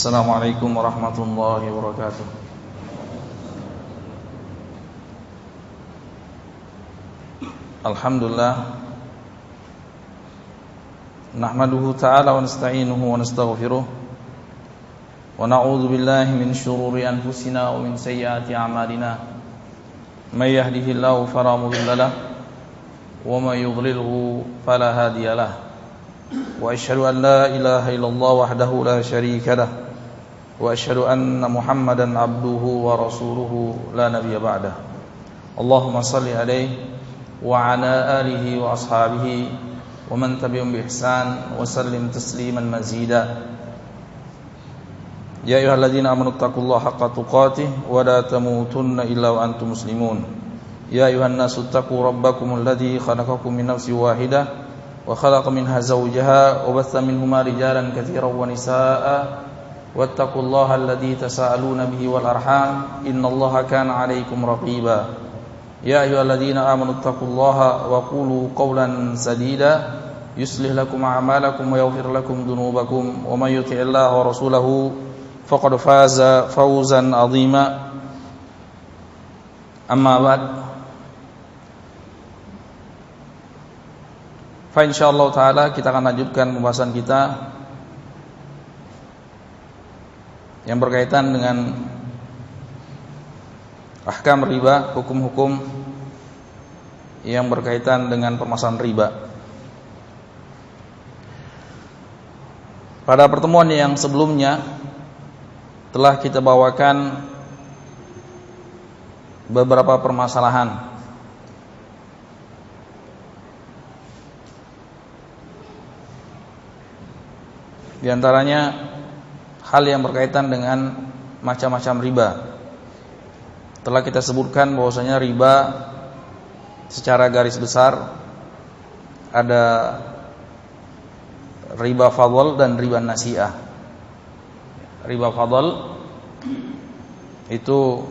Assalamualaikum warahmatullahi wabarakatuh. Alhamdulillah, nahmaduhu ta'ala wa nasta'inuhu wa nastaghfiruh wa na'udzu billahi min shururi anfusina wa min sayyiati a'malina. May yahdihillahu fala mudilla lahu wa may yudlilhu fala hadiya lahu. Wa asyhadu an la ilaha illallah wahdahu la syarika lah wa asyhadu anna Muhammadan abduhu wa rasuluhu la nabiyya ba'dah. Allahumma shalli alaihi wa ala alihi wa ashabihi wa man tabi'ahum bi ihsan wa sallim tasliman mazida. Ya ayyuhalladzina amanu taqullaha haqqa tuqatih wa la tamutunna illa wa antum muslimun. Ya ayyuhan nasu taqu rabbakumul ladzi khalaqakum min nafsin wahidah wa khalaqa minha zawjaha wa batha minhuma rijalan katsiran wa nisaa'a wattaqullaha alladzi tasaaluna bihi wal arham innallaha kana 'alaikum raqiba. Ya ayyuhalladzina amanu taqullaha wa qulu qawlan sadida yuslih lakum a'malakum wa yaghfir lakum dhunubakum wa may yuti'illaha wa rasulahu faqad faza fawzan 'azima. Amma ba'd. Fa insyaallah taala kita akan lanjutkan pembahasan kita yang berkaitan dengan ahkam riba, hukum-hukum yang berkaitan dengan permasalahan riba. Pada pertemuan yang sebelumnya telah kita bawakan beberapa permasalahan di antaranya hal yang berkaitan dengan macam-macam riba. Telah kita sebutkan bahwasanya riba secara garis besar ada riba fadl dan riba nasi'ah. Riba fadl itu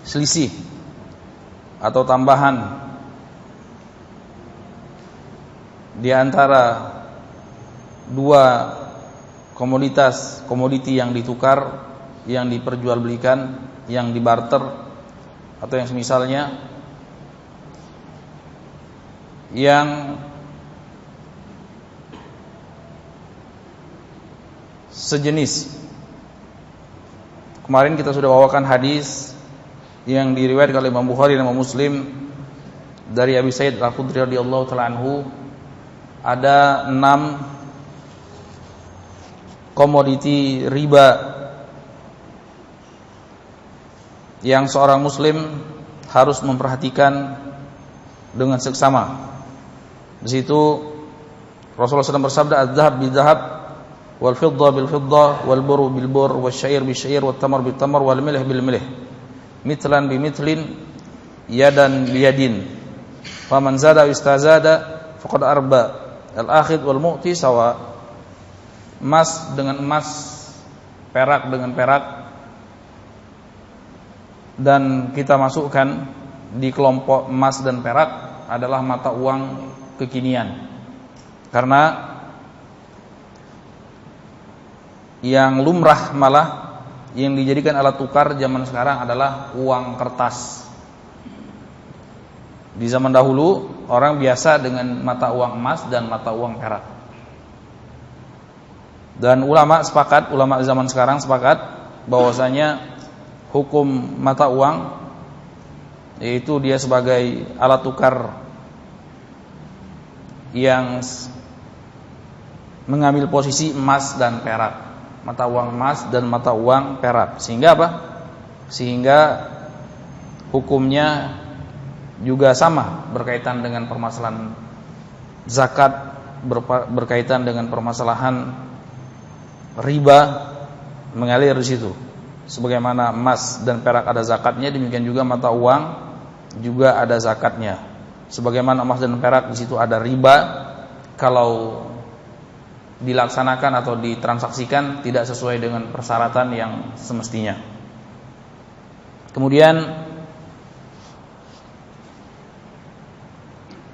selisih atau tambahan di antara dua komoditi yang ditukar, yang diperjualbelikan, yang dibarter atau yang semisalnya, yang sejenis. Kemarin kita sudah bawakan hadis yang diriwayatkan oleh Imam Bukhari dan Imam Muslim dari Abi Sa'id Al-Khudri radhiyallahu ta'ala anhu. Ada 6 komoditi riba yang seorang muslim harus memperhatikan dengan seksama. Di situ Rasulullah SAW bersabda, "Adz-dzahab bil-dzahab, wal fiddah bil-fiddah, wal burru bil-burr, wasyair bil-syair, wat tamar bil-tamar, wal milh bil-milh, mitlan bi-mitlin, yadan bi-yadin. Faman zada istazada faqad arba. Al-akhidh wal mu'ti sawa." Emas dengan emas, perak dengan perak, dan kita masukkan di kelompok emas dan perak adalah mata uang kekinian. Karena yang lumrah malah yang dijadikan alat tukar zaman sekarang adalah uang kertas. Di zaman dahulu orang biasa dengan mata uang emas dan mata uang perak. Dan ulama zaman sekarang sepakat bahwasanya hukum mata uang yaitu dia sebagai alat tukar yang mengambil posisi emas dan perak, mata uang emas dan mata uang perak. Sehingga apa? Sehingga hukumnya juga sama berkaitan dengan permasalahan zakat, berkaitan dengan permasalahan riba mengalir di situ. Sebagaimana emas dan perak ada zakatnya, demikian juga mata uang juga ada zakatnya. Sebagaimana emas dan perak di situ ada riba kalau dilaksanakan atau ditransaksikan tidak sesuai dengan persyaratan yang semestinya. Kemudian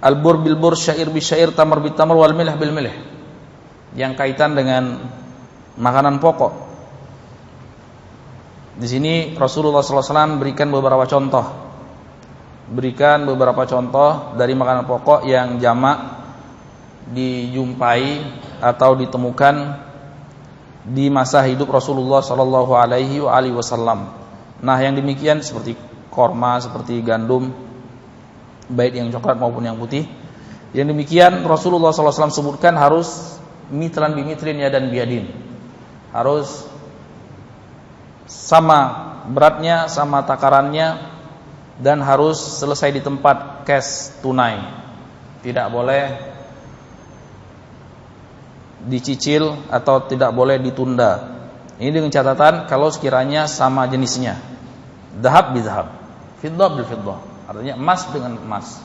al-bur bil bur, syair bi syair, tamar bi tamar, wal milh bil milh, yang kaitan dengan makanan pokok. Di sini Rasulullah SAW berikan beberapa contoh. Berikan beberapa contoh dari makanan pokok yang jamak dijumpai atau ditemukan di masa hidup Rasulullah sallallahu alaihi wasallam. Nah, yang demikian seperti korma, seperti gandum, baik yang coklat maupun yang putih. Yang demikian Rasulullah sallallahu alaihi wasallam sebutkan harus mitran bimitrin ya dan biadin. Harus sama beratnya, sama takarannya, dan harus selesai di tempat cash tunai. Tidak boleh dicicil atau tidak boleh ditunda. Ini dengan catatan kalau sekiranya sama jenisnya. Dhahab bi dhahab, fiddah bil fiddah. Artinya emas dengan emas,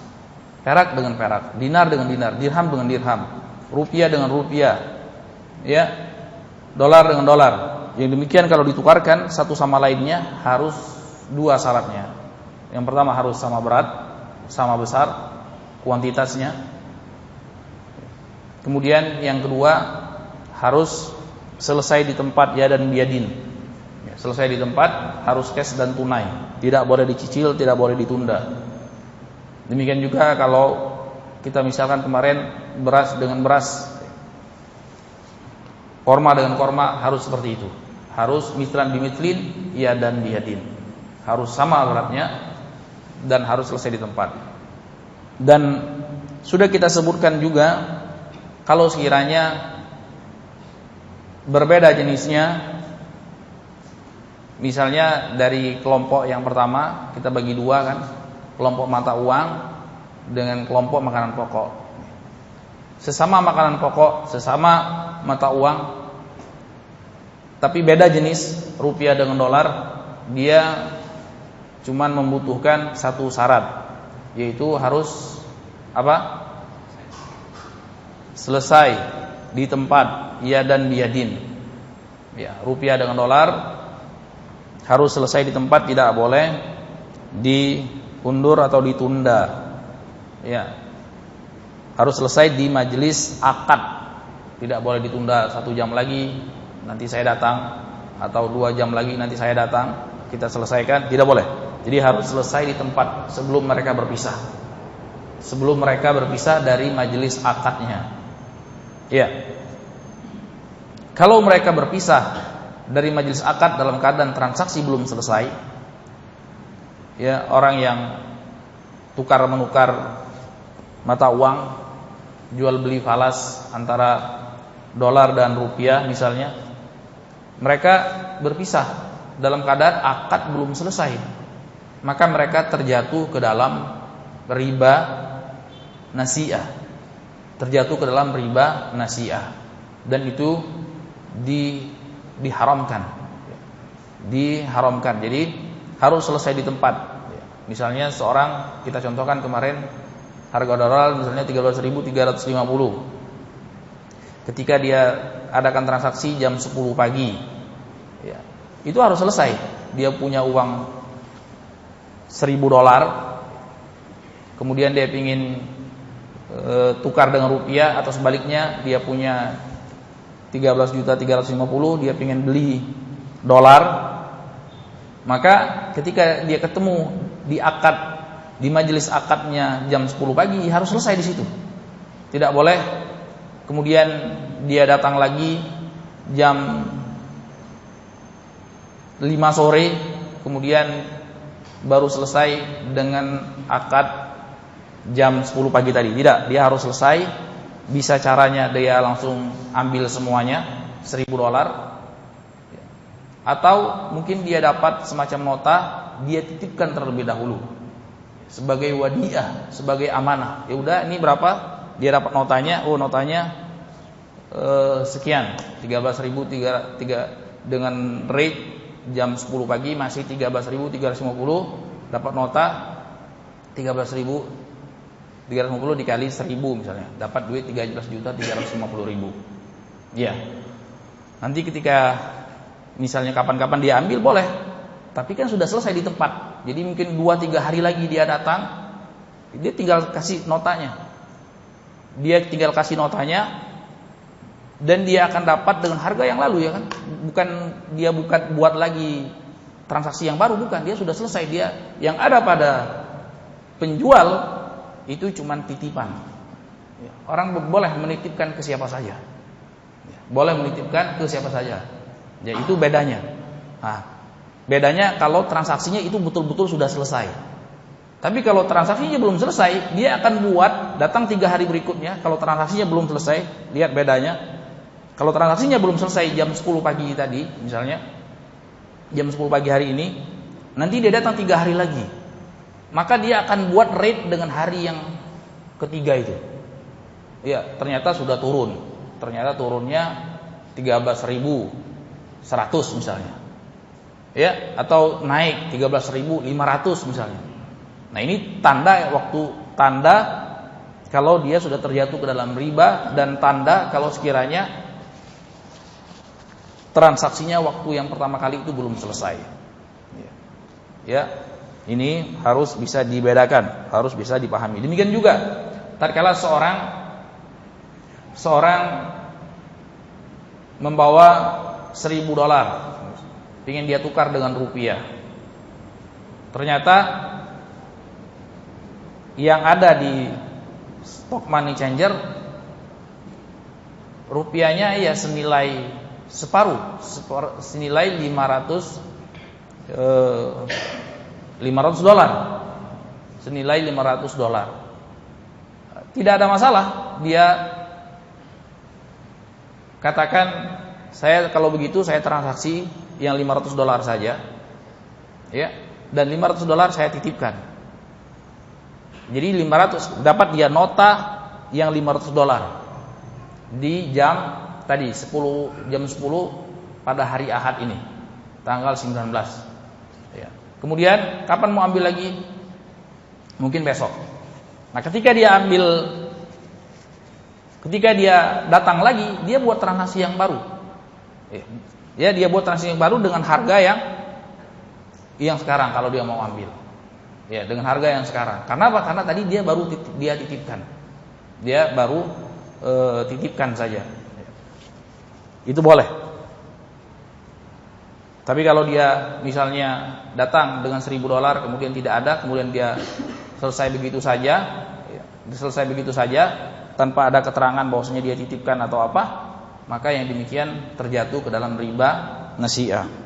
perak dengan perak, dinar dengan dinar, dirham dengan dirham, rupiah dengan rupiah, ya, dolar dengan dolar. Yang demikian kalau ditukarkan satu sama lainnya harus dua syaratnya. Yang pertama harus sama berat, sama besar kuantitasnya. Kemudian yang kedua harus selesai di tempat ya dan biadin. Selesai di tempat, harus cash dan tunai. Tidak boleh dicicil, tidak boleh ditunda. Demikian juga kalau kita misalkan kemarin beras dengan beras, korma dengan korma, harus seperti itu. Harus mitran bimitlin ya dan biadin. Harus sama beratnya dan harus selesai di tempat. Dan sudah kita sebutkan juga, kalau sekiranya berbeda jenisnya, misalnya dari kelompok yang pertama kita bagi dua kan, kelompok mata uang dengan kelompok makanan pokok. Sesama makanan pokok, sesama mata uang, tapi beda jenis, rupiah dengan dolar, dia cuman membutuhkan satu syarat, yaitu harus apa? Selesai di tempat ya dan biadin. Ya, rupiah dengan dolar harus selesai di tempat, tidak boleh diundur atau ditunda. Ya, harus selesai di majelis akad, tidak boleh ditunda 1 jam lagi nanti saya datang, atau 2 jam lagi nanti saya datang kita selesaikan, tidak boleh. Jadi harus selesai di tempat sebelum mereka berpisah, sebelum mereka berpisah dari majelis akadnya. Ya, kalau mereka berpisah dari majelis akad dalam keadaan transaksi belum selesai, ya, orang yang tukar menukar mata uang, jual beli falas antara dolar dan rupiah misalnya, mereka berpisah dalam keadaan akad belum selesai, maka mereka terjatuh ke dalam riba nasi'ah. Terjatuh ke dalam riba nasi'ah, dan itu diharamkan. Diharamkan. Jadi harus selesai di tempat. Misalnya seorang, kita contohkan kemarin harga dolar misalnya 13.350. Ketika dia adakan transaksi jam 10 pagi, ya, itu harus selesai. Dia punya uang 1.000 dolar, kemudian dia ingin tukar dengan rupiah, atau sebaliknya dia punya 13.350, dia ingin beli dolar. Maka ketika dia ketemu di akad, di majelis akadnya jam 10 pagi, harus selesai di situ. Tidak boleh kemudian dia datang lagi jam 5 sore kemudian baru selesai dengan akad jam 10 pagi tadi. Tidak, dia harus selesai. Bisa caranya dia langsung ambil semuanya 1.000 dolar, atau mungkin dia dapat semacam nota, dia titipkan terlebih dahulu sebagai wadiah, sebagai amanah. Ya udah, ini berapa? Dia dapat notanya, oh notanya sekian, 13.300 dengan rate jam 10 pagi masih 13.350, dapat nota 13.350 dikali 1.000 misalnya, dapat duit 13.350.000. Ya. Nanti ketika misalnya kapan-kapan dia ambil boleh, tapi kan sudah selesai di tempat. Jadi mungkin 2-3 hari lagi dia datang, dia tinggal kasih notanya. dan dia akan dapat dengan harga yang lalu, ya kan? Bukan dia buat lagi transaksi yang baru, bukan, dia sudah selesai. Dia yang ada pada penjual itu cuman titipan. Orang boleh menitipkan ke siapa saja. Boleh menitipkan ke siapa saja. Ya, itu bedanya. Nah, bedanya kalau transaksinya itu betul-betul sudah selesai. Tapi kalau transaksinya belum selesai, dia akan buat datang 3 hari berikutnya. Kalau transaksinya belum selesai, lihat bedanya. Kalau transaksinya belum selesai jam 10 pagi tadi, misalnya jam 10 pagi hari ini, nanti dia datang 3 hari lagi. Maka dia akan buat rate dengan hari yang ketiga itu. Ya, ternyata sudah turun. Ternyata turunnya 13.100 misalnya. Ya, atau naik 13.500 misalnya. Nah, ini tanda kalau dia sudah terjatuh ke dalam riba, dan tanda kalau sekiranya transaksinya waktu yang pertama kali itu belum selesai. Ya, ini harus bisa dibedakan, harus bisa dipahami. Demikian juga tatkala seorang membawa $1.000, ingin dia tukar dengan rupiah. Ternyata yang ada di stock money changer rupiahnya ya senilai senilai $500, senilai $500. Tidak ada masalah dia katakan, saya kalau begitu saya transaksi yang $500 saja, ya, dan $500 saya titipkan. Jadi 500 dapat dia nota yang $500 di jam 10 pada hari Ahad ini, tanggal 19. Ya. Kemudian kapan mau ambil lagi? Mungkin besok. Nah, ketika dia datang lagi, dia buat transaksi yang baru. Ya, dia buat transaksi yang baru dengan harga yang sekarang kalau dia mau ambil. Ya, dengan harga yang sekarang. Karena apa? Karena tadi dia baru titipkan. Dia baru titipkan saja. Itu boleh. Tapi kalau dia misalnya datang dengan $1.000 kemudian tidak ada, kemudian dia selesai begitu saja tanpa ada keterangan bahwasanya dia titipkan atau apa, maka yang demikian terjatuh ke dalam riba nasi'ah.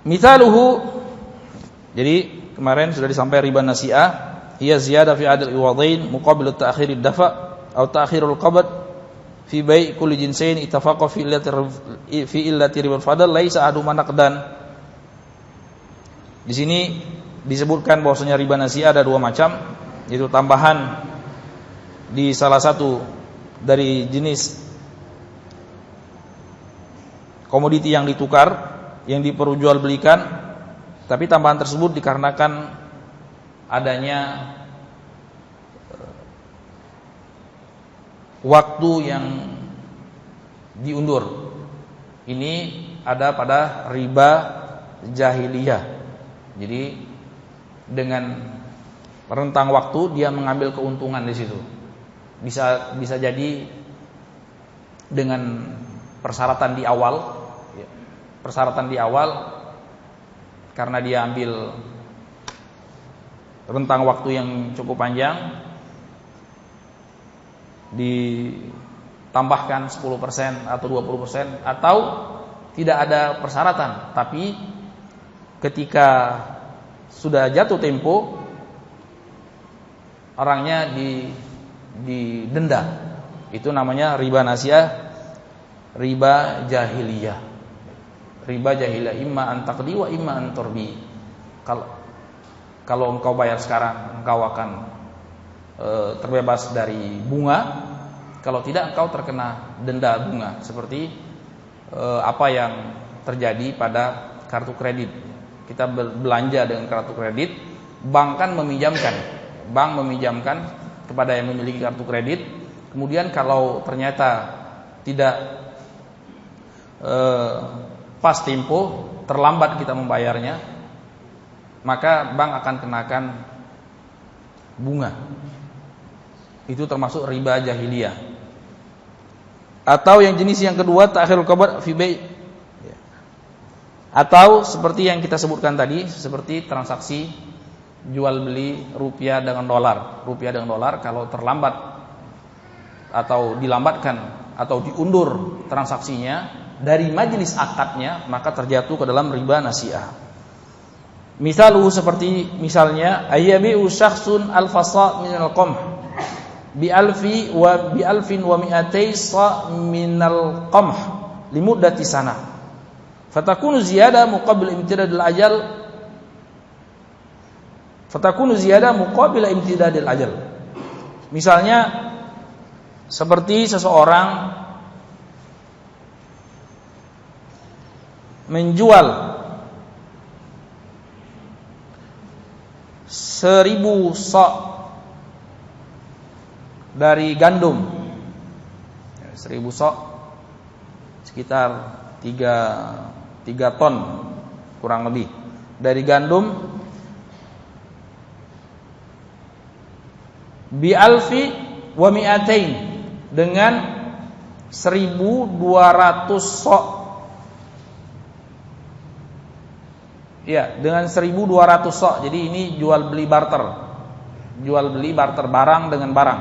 Mithaluhu, jadi kemarin sudah disampaikan riba nasi'ah, hiya ziyadah fi adil iwadain muqabil ta'khir ad-dafa atau ta'khirul qabd fi bai' kulli jinsain ittafaqa fi illati ribal fadl laisa ahaduma naqdan. Di sini disebutkan bahwasanya riba nasi'ah ada 2 macam, yaitu tambahan di salah satu dari jenis komoditi yang ditukar, yang diperjualbelikan, tapi tambahan tersebut dikarenakan adanya waktu yang diundur. Ini ada pada riba jahiliyah. Jadi dengan rentang waktu dia mengambil keuntungan di situ. Bisa jadi dengan persyaratan di awal. Persyaratan di awal karena dia ambil rentang waktu yang cukup panjang, ditambahkan 10% atau 20%, atau tidak ada persyaratan, tapi ketika sudah jatuh tempo orangnya didenda. Itu namanya riba nasi'ah, riba jahiliyah. Riba jahiliyah imma an taqdi wa imma an turbi. Kalau engkau bayar sekarang, engkau akan terbebas dari bunga. Kalau tidak, engkau terkena denda bunga, seperti apa yang terjadi pada kartu kredit. Kita belanja dengan kartu kredit, bank meminjamkan kepada yang memiliki kartu kredit. Kemudian kalau ternyata tidak pas tempo, terlambat kita membayarnya, maka bank akan kenakan bunga. Itu termasuk riba jahiliyah. Atau yang jenis yang kedua, ta'khirul qabd fi bai'. Atau seperti yang kita sebutkan tadi, seperti transaksi jual beli rupiah dengan dolar. Rupiah dengan dolar kalau terlambat atau dilambatkan atau diundur transaksinya dari majelis akadnya, maka terjatuh ke dalam riba nasi'ah. Misaluhu seperti misalnya ayyabi'u syakhsun al-fasa' min al-qamh bi alfin wa mi'atay sa' min al-qamh limuddati sana. Fatakunu ziyadah muqabil imtidadil ajal. Misalnya seperti seseorang menjual 1000 sok dari gandum. 1000 sok sekitar 3 ton kurang lebih dari gandum bi alfi wa mi'atain dengan 1200 sok. Ya, dengan 1200 sok. Jadi ini jual beli barter. Jual beli barter barang dengan barang.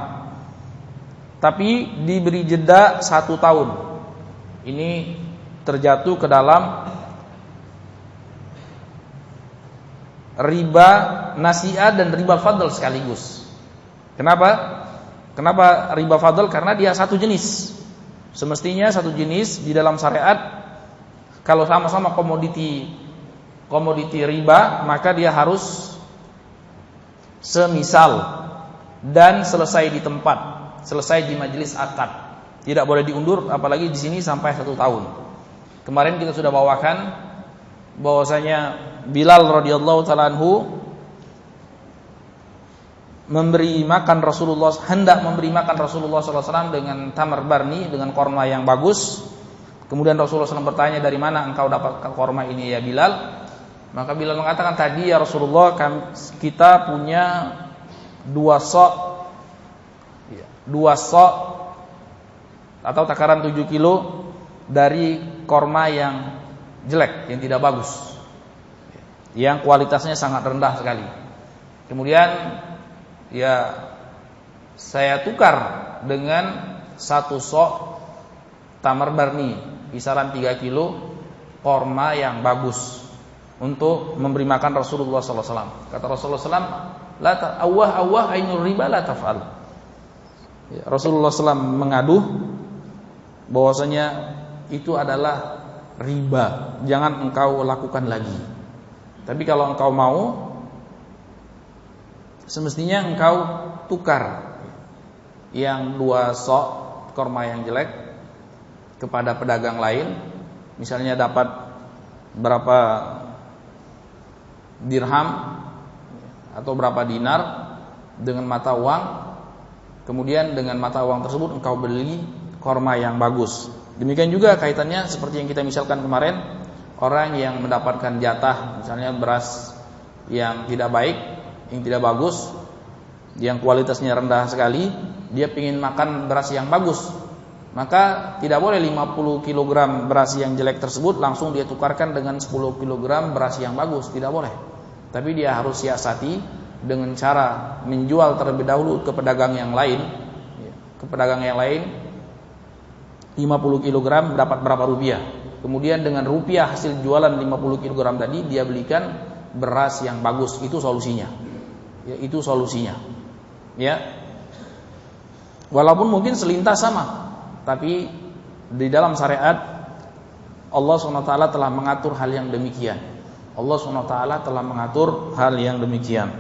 Tapi diberi jeda 1 tahun. Ini terjatuh ke dalam riba nasi'ah dan riba fadl sekaligus. Kenapa? Kenapa riba fadl? Karena dia satu jenis. Semestinya satu jenis di dalam syariat. Kalau sama-sama komoditi riba, maka dia harus semisal dan selesai di tempat, selesai di majelis akad. Tidak boleh diundur, apalagi di sini sampai 1 tahun. Kemarin kita sudah bawakan bahwasanya Bilal radhiyallahu ta'ala anhu hendak memberi makan Rasulullah SAW dengan tamar barni, dengan korma yang bagus. Kemudian Rasulullah SAW bertanya, dari mana engkau dapat korma ini ya Bilal? Maka Bilal mengatakan, tadi ya Rasulullah kita punya 2 sok atau takaran 7 kilo dari korma yang jelek, yang tidak bagus, yang kualitasnya sangat rendah sekali. Kemudian ya saya tukar dengan 1 sok tamar barni, kisaran 3 kilo korma yang bagus, untuk memberi makan Rasulullah SAW. Kata Rasulullah SAW, la awah ainur riba la taf'al. Ya, Rasulullah SAW mengaduh bahwasanya itu adalah riba, jangan engkau lakukan lagi. Tapi kalau engkau mau, semestinya engkau tukar yang 2 sok korma yang jelek kepada pedagang lain. Misalnya dapat berapa dirham atau berapa dinar dengan mata uang, kemudian dengan mata uang tersebut engkau beli korma yang bagus. Demikian juga kaitannya seperti yang kita misalkan kemarin, orang yang mendapatkan jatah misalnya beras yang tidak baik, yang tidak bagus, yang kualitasnya rendah sekali, dia ingin makan beras yang bagus, maka tidak boleh 50 kg beras yang jelek tersebut langsung dia tukarkan dengan 10 kg beras yang bagus, tidak boleh. Tapi dia harus siasati dengan cara menjual terlebih dahulu ke pedagang yang lain. Ke pedagang yang lain 50 kg dapat berapa rupiah. Kemudian dengan rupiah hasil jualan 50 kg tadi dia belikan beras yang bagus. Itu solusinya. Ya, itu solusinya. Ya. Walaupun mungkin selintas sama, tapi di dalam syariat Allah SWT telah mengatur hal yang demikian. Allah SWT telah mengatur hal yang demikian.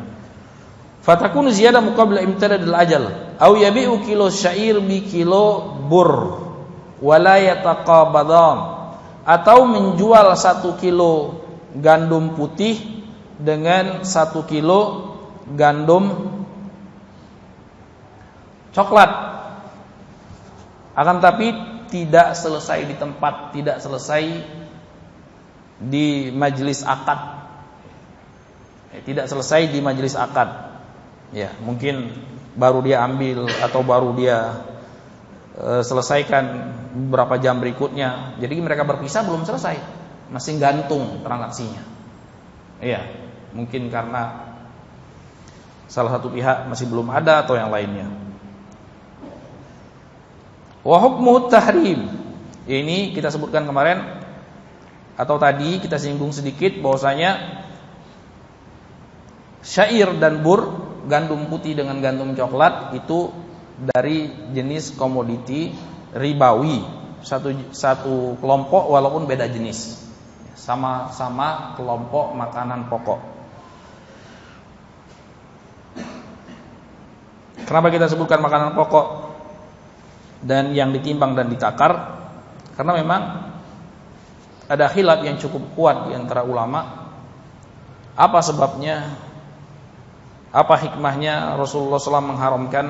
Fatakun ziyadah muqabla imtidadil ajal, au yabi'u kilo syair bi kilo bur wala yataqabadan, atau menjual 1 kilo gandum putih dengan 1 kilo gandum coklat, akan tapi tidak selesai di tempat, tidak selesai di majelis akad. Tidak selesai di majelis akad. Ya, mungkin baru dia ambil atau baru dia selesaikan beberapa jam berikutnya. Jadi mereka berpisah belum selesai, masih gantung transaksinya. Iya, mungkin karena salah satu pihak masih belum ada atau yang lainnya. Wa hukmuhu tahrim. Ini kita sebutkan kemarin atau tadi kita singgung sedikit bahwasanya syair dan bur, gandum putih dengan gandum coklat itu dari jenis komoditi ribawi, satu kelompok walaupun beda jenis, sama-sama kelompok makanan pokok. Kenapa kita sebutkan makanan pokok dan yang ditimbang dan ditakar? Karena memang ada khilaf yang cukup kuat di antara ulama. Apa sebabnya? Apa hikmahnya Rasulullah SAW mengharamkan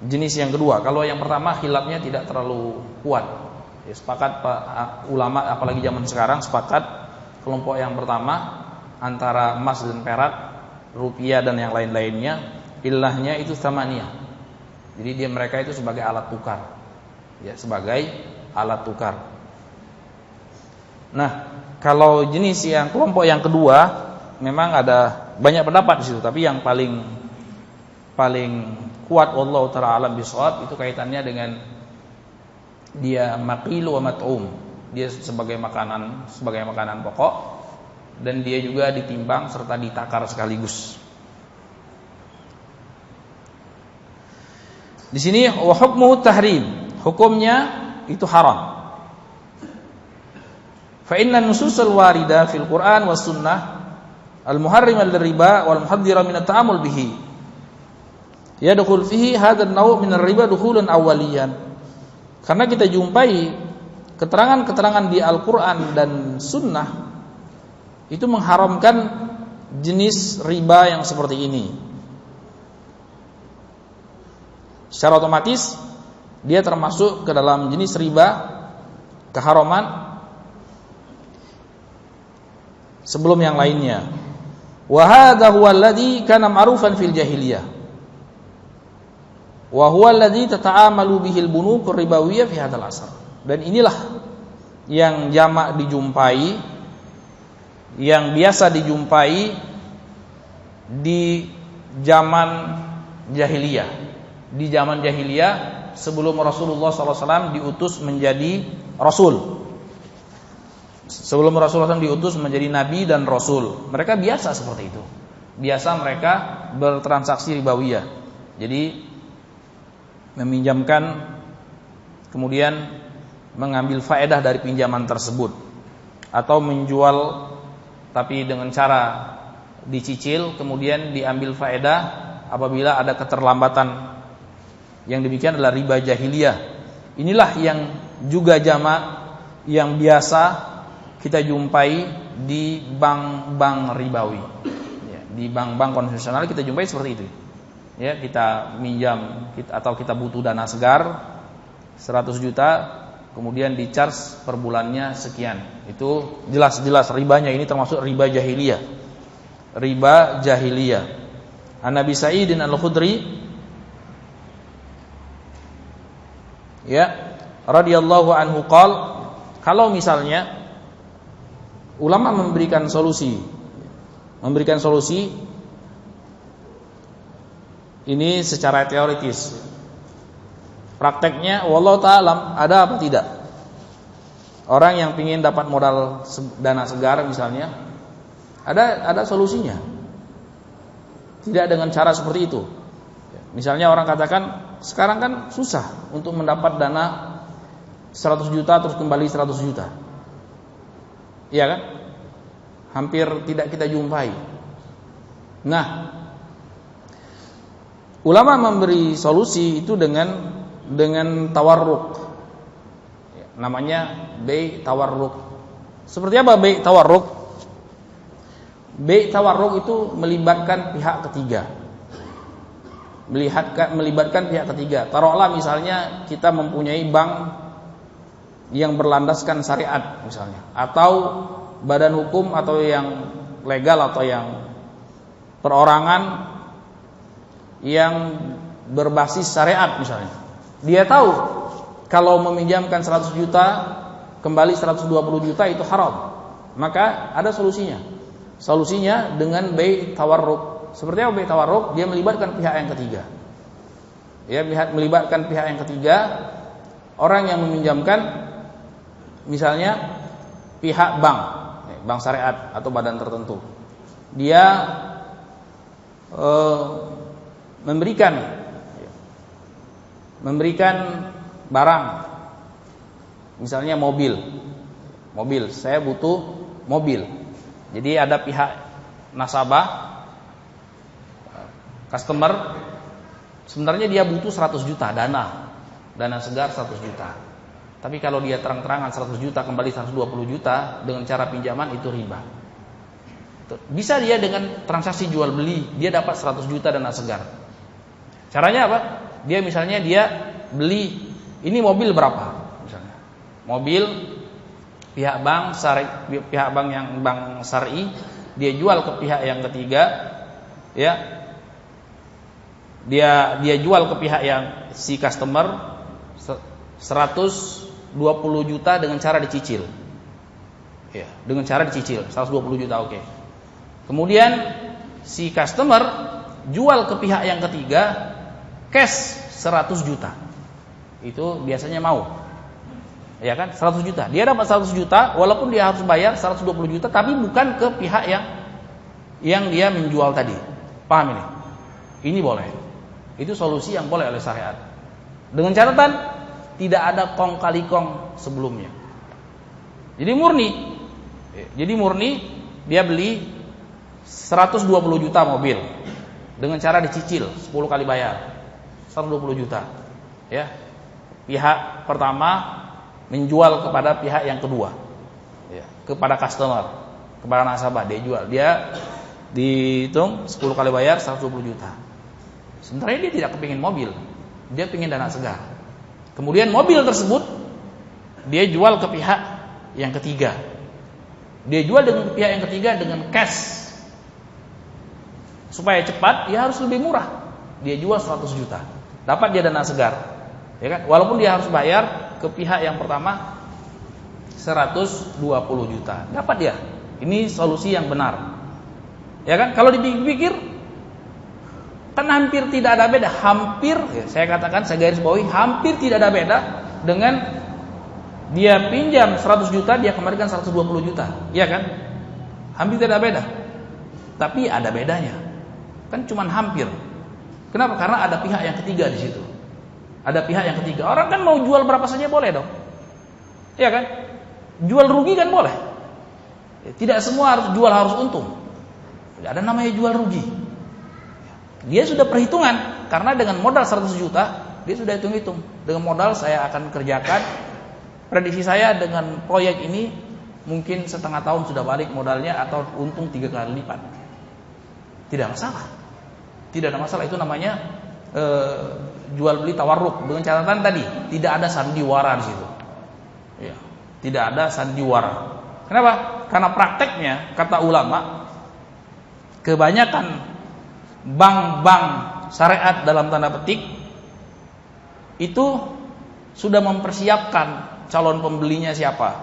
jenis yang kedua? Kalau yang pertama khilafnya tidak terlalu kuat. Ya, sepakat ulama apalagi zaman sekarang sepakat kelompok yang pertama antara emas dan perak, rupiah dan yang lain-lainnya, ilahnya itu tsamaniyah. Jadi mereka itu sebagai alat tukar. Ya, sebagai alat tukar. Nah, kalau jenis yang kelompok yang kedua memang ada banyak pendapat di situ, tapi yang paling kuat wallahu ta'ala alam bisawab itu kaitannya dengan dia maqilu wa mat'um. Dia sebagai makanan pokok dan dia juga ditimbang serta ditakar sekaligus. Di sini wa hukmuhu tahrim, hukumnya itu haram. Fa inna nususul warida fil Qur'an was sunnah al-muharrima liriba wal muhadzira min at-ta'amul bihi yadkhul fihi hadha an-naw' min ar-riba dukhulan awwaliyan. Karena kita jumpai keterangan-keterangan di Al-Qur'an dan sunnah itu mengharamkan jenis riba yang seperti ini. Secara otomatis dia termasuk ke dalam jenis riba keharaman sebelum yang lainnya. Wa hadha huwa alladhi kana ma'rufan fil jahiliyah. Wa huwa alladhi tata'amalu bihil bunukur ribawiyyah fi hadzal asr. Dan inilah yang jamak dijumpai, yang biasa dijumpai di zaman jahiliyah. Di zaman jahiliyah sebelum Rasulullah SAW diutus menjadi Rasul. Sebelum Rasulullah SAW diutus menjadi Nabi dan Rasul, mereka biasa seperti itu. Biasa mereka bertransaksi ribawiyah. Jadi meminjamkan kemudian mengambil faedah dari pinjaman tersebut, atau menjual tapi dengan cara dicicil kemudian diambil faedah apabila ada keterlambatan. Yang demikian adalah riba jahiliyah. Inilah yang juga jamak yang biasa kita jumpai di bank-bank ribawi. Ya, di bank-bank konvensional kita jumpai seperti itu. Ya, kita minjam atau kita butuh dana segar 100 juta, kemudian di-charge per bulannya sekian. Itu jelas-jelas ribanya ini termasuk riba jahiliyah. Riba jahiliyah. An Nabi Sa'idin Al-Khudri ya radhiyallahu anhu qol, kalau misalnya ulama memberikan solusi ini secara teoritis, prakteknya wallahu ta'ala ada apa tidak? Orang yang ingin dapat modal dana segar misalnya, ada solusinya. Tidak dengan cara seperti itu. Misalnya orang katakan sekarang kan susah untuk mendapat dana 100 juta terus kembali 100 juta. Iya kan? Hampir tidak kita jumpai. Nah, ulama memberi solusi itu dengan tawarruk. Namanya bei tawarruk. Seperti apa bei tawarruk? Bei tawarruk itu melibatkan pihak ketiga. Melibatkan pihak ketiga. Taruhlah misalnya kita mempunyai bank yang berlandaskan syariat misalnya, atau badan hukum atau yang legal atau yang perorangan yang berbasis syariat misalnya. Dia tahu kalau meminjamkan 100 juta kembali 120 juta itu haram. Maka ada solusinya. Solusinya dengan bai tawarruk. Seperti apa bai tawarruk? Dia melibatkan pihak yang ketiga. Ya, melibatkan pihak yang ketiga. Orang yang meminjamkan misalnya pihak bank syariat atau badan tertentu. Dia memberikan barang, misalnya mobil, saya butuh mobil. Jadi ada pihak nasabah, customer, sebenarnya dia butuh 100 juta dana segar 100 juta. Tapi kalau dia terang-terangan 100 juta kembali 120 juta dengan cara pinjaman, itu riba. Bisa dia dengan transaksi jual beli, dia dapat 100 juta dana segar. Caranya apa? Dia misalnya beli, ini mobil berapa? Misalnya mobil pihak bank yang bank syar'i, dia jual ke pihak yang ketiga, ya. Dia jual ke pihak yang si customer 120 juta dengan cara dicicil. Ya, dengan cara dicicil 120 juta, oke. Kemudian si customer jual ke pihak yang ketiga cash 100 juta. Itu biasanya mau. Ya kan? 100 juta. Dia dapat 100 juta walaupun dia harus bayar 120 juta tapi bukan ke pihak yang dia menjual tadi. Paham ini? Ini boleh. Itu solusi yang boleh oleh syariat. Dengan catatan tidak ada kong kali kong sebelumnya. Jadi murni dia beli 120 juta mobil dengan cara dicicil 10 kali bayar 120 juta. Ya. Pihak pertama menjual kepada pihak yang kedua. Ya, kepada customer, kepada nasabah dia jual. Dia dihitung 10 kali bayar 120 juta. Sebenarnya dia tidak kepingin mobil, dia pingin dana segar. Kemudian mobil tersebut dia jual ke pihak yang ketiga. Dia jual dengan pihak yang ketiga dengan cash. Supaya cepat, dia harus lebih murah. Dia jual 100 juta. Dapat dia dana segar. Ya kan? Walaupun dia harus bayar ke pihak yang pertama 120 juta. Dapat dia. Ini solusi yang benar. Ya kan? Kalau dipikir kan hampir tidak ada beda. Saya garis bawahi, hampir tidak ada beda dengan dia pinjam 100 juta, dia kembalikan 120 juta. Iya kan? Hampir tidak beda. Tapi ada bedanya. Kan cuman hampir. Kenapa? Karena ada pihak yang ketiga di situ. Ada pihak yang ketiga. Orang kan mau jual berapa saja boleh dong. Iya kan? Jual rugi kan boleh. Tidak semua harus untung. Tidak ada namanya jual rugi. Dia sudah perhitungan. Karena dengan modal 100 juta, dia sudah hitung-hitung. Dengan modal saya akan kerjakan. Prediksi saya dengan proyek ini mungkin setengah tahun sudah balik modalnya atau untung 3 kali lipat. Tidak masalah. Tidak ada masalah, itu namanya jual beli tawarruk dengan catatan tadi tidak ada sandiwara di situ. Ya, tidak ada sandiwara. Kenapa? Karena prakteknya kata ulama kebanyakan bank-bank syariat dalam tanda petik itu sudah mempersiapkan calon pembelinya siapa.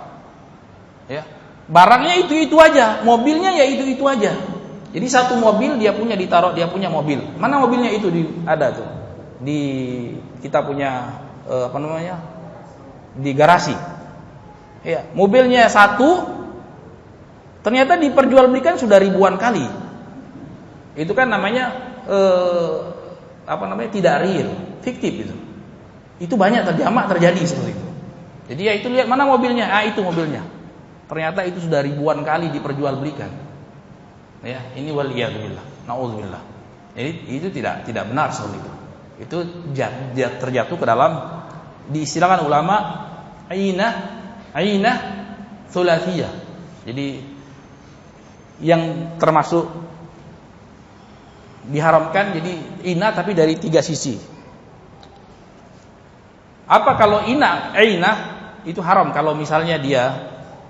Ya. Barangnya itu aja, mobilnya ya itu aja. Jadi satu mobil dia punya mobil. Mana mobilnya itu ada tuh di kita punya di garasi. Ya, mobilnya satu ternyata diperjualbelikan sudah ribuan kali. Itu kan namanya tidak real, fiktif itu. Itu banyak terjadi seperti itu. Jadi ya itu lihat mana mobilnya, itu mobilnya. Ternyata itu sudah ribuan kali diperjualbelikan. Ya, ini waliyadzubillah, naudzubillah. Jadi itu tidak benar soal itu. Itu terjatuh ke dalam diistilahkan ulama ainah thulathiyah. Jadi yang termasuk diharamkan jadi ina tapi dari 3 sisi. Apa kalau ainah itu haram kalau misalnya dia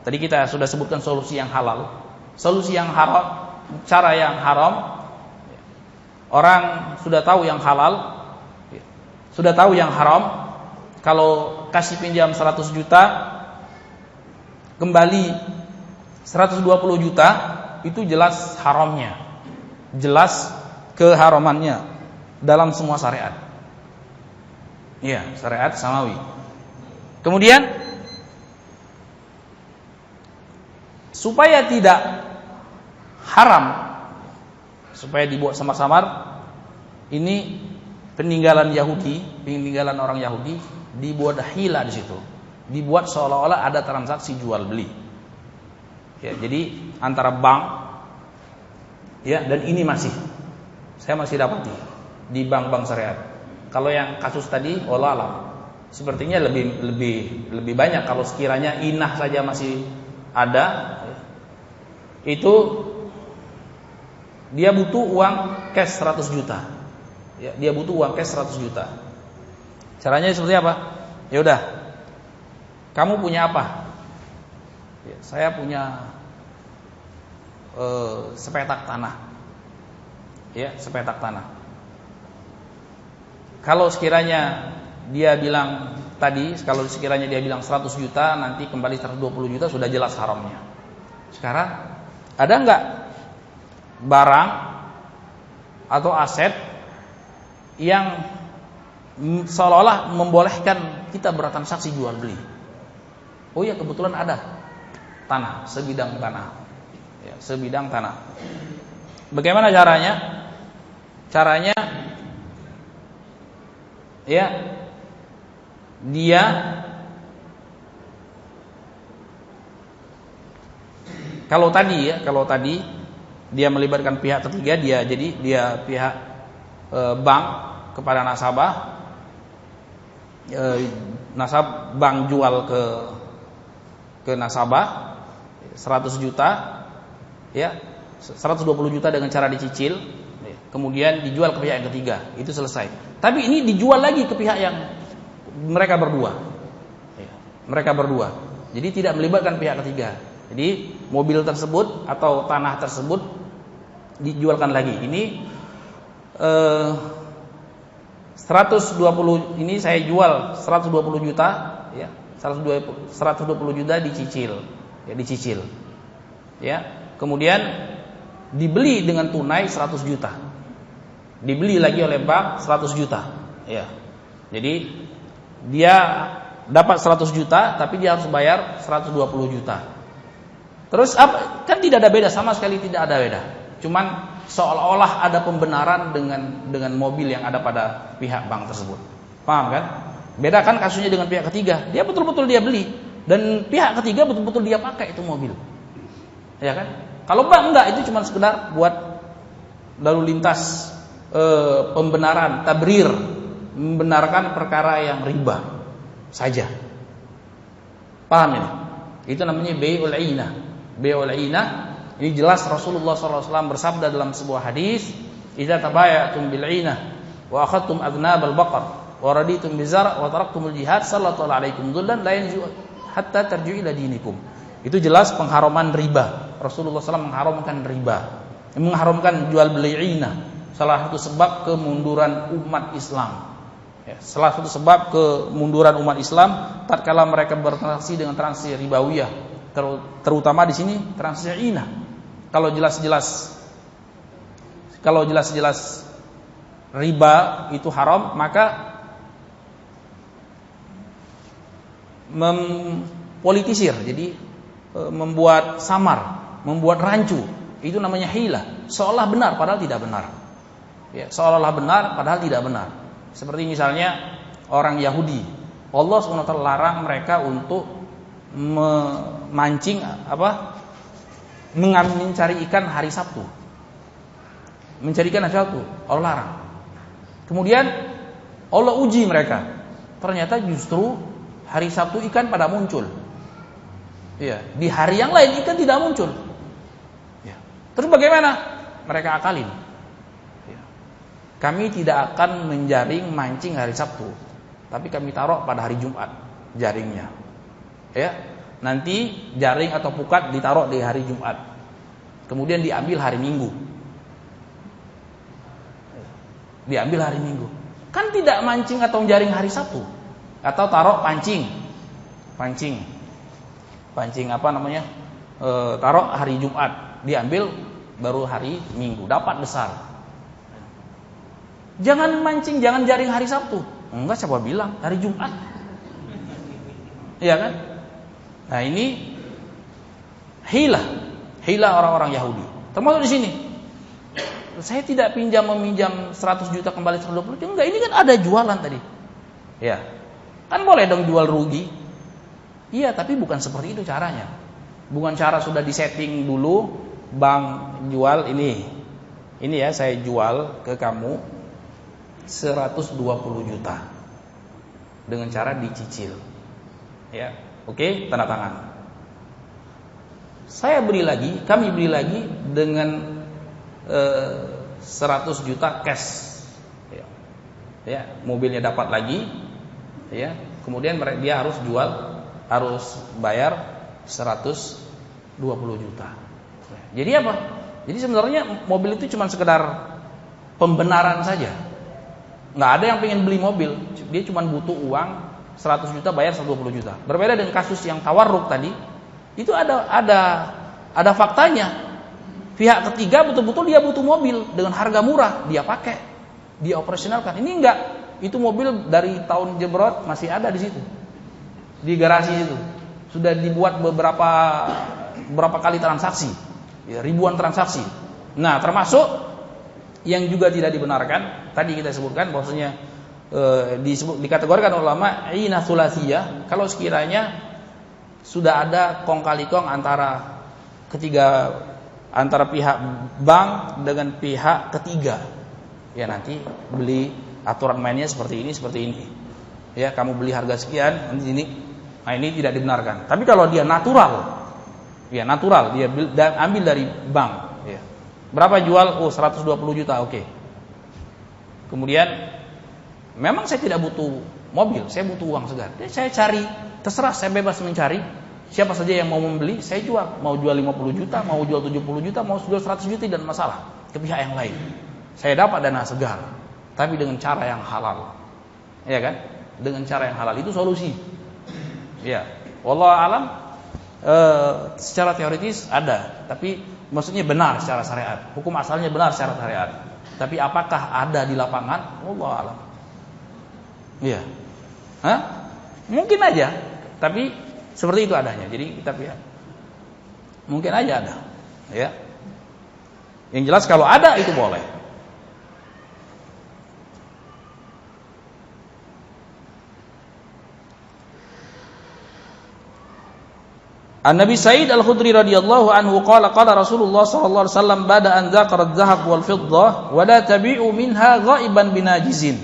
tadi kita sudah sebutkan solusi yang halal. Solusi yang haram, cara yang haram Orang sudah tahu yang halal, sudah tahu yang haram. Kalau kasih pinjam 100 juta, kembali 120 juta, itu jelas haramnya, jelas keharamannya dalam semua syariat. Iya, syariat samawi. Kemudian supaya tidak haram, supaya dibuat samar-samar, ini peninggalan orang Yahudi, dibuat hila di situ, dibuat seolah-olah ada transaksi jual beli. Ya, jadi antara bank, ya, dan ini saya masih dapati di bank-bank syariat. Kalau yang kasus tadi, wallah alam, sepertinya lebih banyak. Kalau sekiranya inah saja masih ada, itu dia butuh uang cash 100 juta. Ya, dia butuh uang cash 100 juta. Caranya seperti apa? Ya udah, kamu punya apa? Ya, saya punya sepetak tanah. Ya, sepetak tanah. Kalau sekiranya dia bilang tadi, kalau sekiranya dia bilang 100 juta, nanti kembali 120 juta, sudah jelas haramnya. Sekarang ada enggak barang atau aset yang seolah-olah membolehkan kita bertransaksi jual beli? Oh ya, kebetulan ada tanah, sebidang tanah. Ya, sebidang tanah. Bagaimana caranya? Caranya, ya, dia kalau tadi dia melibatkan pihak ketiga, dia pihak bank kepada nasabah, bank jual ke nasabah 100 juta, ya, 120 juta dengan cara dicicil, kemudian dijual ke pihak yang ketiga, itu selesai. Tapi ini dijual lagi ke pihak yang mereka berdua, jadi tidak melibatkan pihak ketiga. Jadi mobil tersebut atau tanah tersebut dijualkan lagi. Ini 120, ini saya jual 120 juta, ya, 120 juta dicicil, ya. Kemudian dibeli dengan tunai 100 juta, dibeli lagi oleh bank 100 juta, ya. Jadi dia dapat 100 juta, tapi dia harus bayar 120 juta. Terus apa? Kan tidak ada beda, sama sekali tidak ada beda. Cuman seolah-olah ada pembenaran dengan mobil yang ada pada pihak bank tersebut. Paham kan? Beda kan kasusnya dengan pihak ketiga. Dia betul-betul dia beli, dan pihak ketiga betul-betul dia pakai itu mobil. Ya kan? Kalau bank enggak, itu cuma sekedar buat lalu lintas pembenaran, tabrir, membenarkan perkara yang riba saja. Paham ini? Itu namanya bai'ul 'ainah. Bai'ul 'ainah ini jelas Rasulullah SAW bersabda dalam sebuah hadis, "Idza tabayatum bil 'ainah wa akhadtum adnabal baqar wa raditum bizar wa taraktumul jihad sallallahu alaikum dhullan la yanzu hatta tarji'u ila dinikum." Itu jelas pengharaman riba. Rasulullah SAW mengharamkan riba, mengharamkan jual beli 'ainah. Salah satu sebab kemunduran umat Islam. Ya, salah satu sebab kemunduran umat Islam tatkala mereka bertransaksi dengan transaksi ribawiyah, terutama di sini transaksi 'ainah. Kalau jelas-jelas riba itu haram, maka mempolitisir, jadi membuat samar, membuat rancu, itu namanya hilah. Seolah benar padahal tidak benar. Ya, seolah benar padahal tidak benar. Seperti misalnya orang Yahudi, Allah SWT larang mereka untuk memancing mencari ikan hari Sabtu. Mencari ikan hari Sabtu, Allah larang. Kemudian Allah uji mereka. Ternyata justru hari Sabtu ikan pada muncul. Ya, di hari yang lain ikan tidak muncul. Ya. Terus bagaimana? Mereka akalin. Ya. Kami tidak akan menjaring mancing hari Sabtu, tapi kami taruh pada hari Jumat jaringnya. Ya. Nanti jaring atau pukat ditaruh di hari Jumat, kemudian diambil hari Minggu. diambil hari Minggu. Kan tidak mancing atau jaring hari Sabtu. Atau taruh pancing apa namanya, taruh hari Jumat, diambil baru hari Minggu, dapat besar. Jangan mancing, jangan jaring hari Sabtu. Enggak, siapa bilang hari Jumat? Iya kan? Nah ini hilah orang-orang Yahudi. Termasuk di sini. Saya tidak meminjam 100 juta kembali 120 juta. Enggak, ini kan ada jualan tadi. Ya. Kan boleh dong jual rugi. Iya, tapi bukan seperti itu caranya. Bukan cara sudah disetting dulu, bank jual ini. Ini ya, saya jual ke kamu 120 juta. Dengan cara dicicil. Ya, oke, tanda tangan. Kami beli lagi dengan 100 juta cash. Ya, mobilnya dapat lagi. Ya, kemudian dia harus bayar 120 juta. Jadi apa? Jadi sebenarnya mobil itu cuma sekedar pembenaran saja. Nggak ada yang pengen beli mobil, dia cuma butuh uang 100 juta bayar 120 juta. Berbeda dengan kasus yang tawarruk tadi, itu ada faktanya. Pihak ketiga betul-betul dia butuh mobil dengan harga murah, dia pakai, dia operasionalkan. Ini enggak, itu mobil dari tahun jebrot masih ada di situ, di garasi itu. Sudah dibuat beberapa kali transaksi, ya, ribuan transaksi. Nah, termasuk yang juga tidak dibenarkan, tadi kita sebutkan bahwasanya dikategorikan ulama ina thulathiyah, kalau sekiranya sudah ada kong kali kong antara pihak bank dengan pihak ketiga. Ya, nanti beli aturan mainnya seperti ini. Ya, kamu beli harga sekian, nanti ini. Nah, ini tidak dibenarkan. Tapi kalau dia natural, dia ambil dari bank, ya. Berapa jual? 120 juta, oke. Kemudian memang saya tidak butuh mobil, saya butuh uang segar. Saya cari, terserah, saya bebas mencari. Siapa saja yang mau membeli, saya jual. Mau jual 50 juta, mau jual 70 juta, mau jual 100 juta, tidak masalah. Ke pihak yang lain. Saya dapat dana segar, tapi dengan cara yang halal. Ya kan? Dengan cara yang halal itu solusi. Ya, wallahu alam, secara teoritis ada, tapi maksudnya benar secara syariat. Hukum asalnya benar secara syariat. Tapi apakah ada di lapangan? Wallahu alam. Iya. Mungkin aja, tapi seperti itu adanya. Jadi kita lihat. Mungkin aja ada, ya. Yang jelas kalau ada itu boleh. An-Nabi Sa'id Al-Khudri radhiyallahu anhu qala Rasulullah sallallahu alaihi wasallam bada an dzakara adh-dhahab wal fiddah wa la tabi'u minha ghaiban binajizin.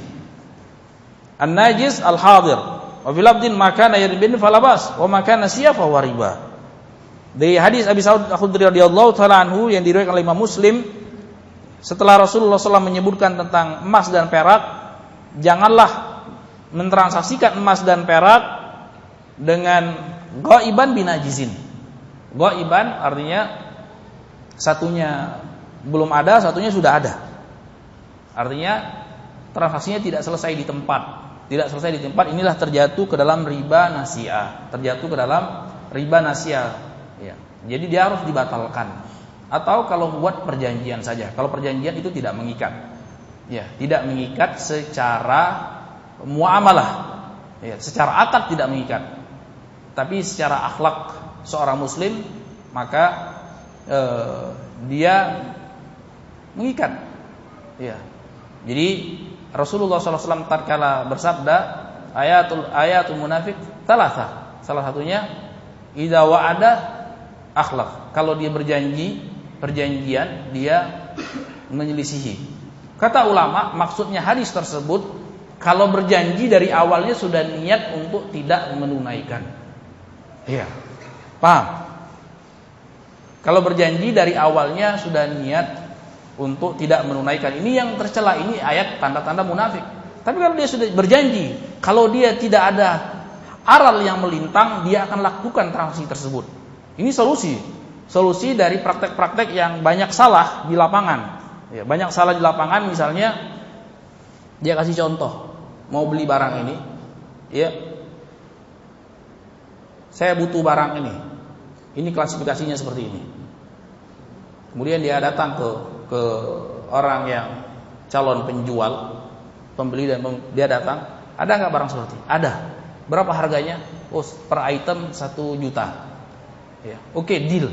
An-najiz al-hadir wa fil abdin ma kana yarbin falabas wa ma kana siyafa wa riba. Dari hadis Abi Sa'id Al-Khudri radhiyallahu taala anhu yang diriwayatkan oleh Imam Muslim, setelah Rasulullah SAW menyebutkan tentang emas dan perak, janganlah mentransaksikan emas dan perak dengan ghaiban binajizin. Ghaiban artinya satunya belum ada, satunya sudah ada. Artinya transaksinya tidak selesai di tempat. Tidak selesai di tempat, inilah terjatuh ke dalam riba nasi'ah. Ya. Jadi dia harus dibatalkan. Atau kalau buat perjanjian saja. Kalau perjanjian itu tidak mengikat. Ya, tidak mengikat secara muamalah. Ya, secara akad tidak mengikat. Tapi secara akhlak seorang muslim, maka dia mengikat. Ya. Jadi Rasulullah SAW tatkala bersabda, ayatul munafik thalatha. Salah satunya idza wa'ada akhlaq. Kalau dia perjanjian dia menyelisihi. Kata ulama, maksudnya hadis tersebut kalau berjanji dari awalnya sudah niat untuk tidak menunaikan. Iya, paham? Kalau berjanji dari awalnya sudah niat untuk tidak menunaikan, ini yang tercela, ini ayat tanda-tanda munafik. Tapi kalau dia sudah berjanji, kalau dia tidak ada aral yang melintang, dia akan lakukan transaksi tersebut. Ini solusi dari praktek-praktek yang banyak salah di lapangan. Ya, banyak salah di lapangan, misalnya Dia kasih contoh, mau beli barang ini, ya, saya butuh barang ini klasifikasinya seperti ini. Kemudian dia datang ke orang yang calon penjual, pembeli dan dia datang, ada nggak barang seperti? Ada. Berapa harganya? Oh, per item 1 juta. Ya, oke, deal.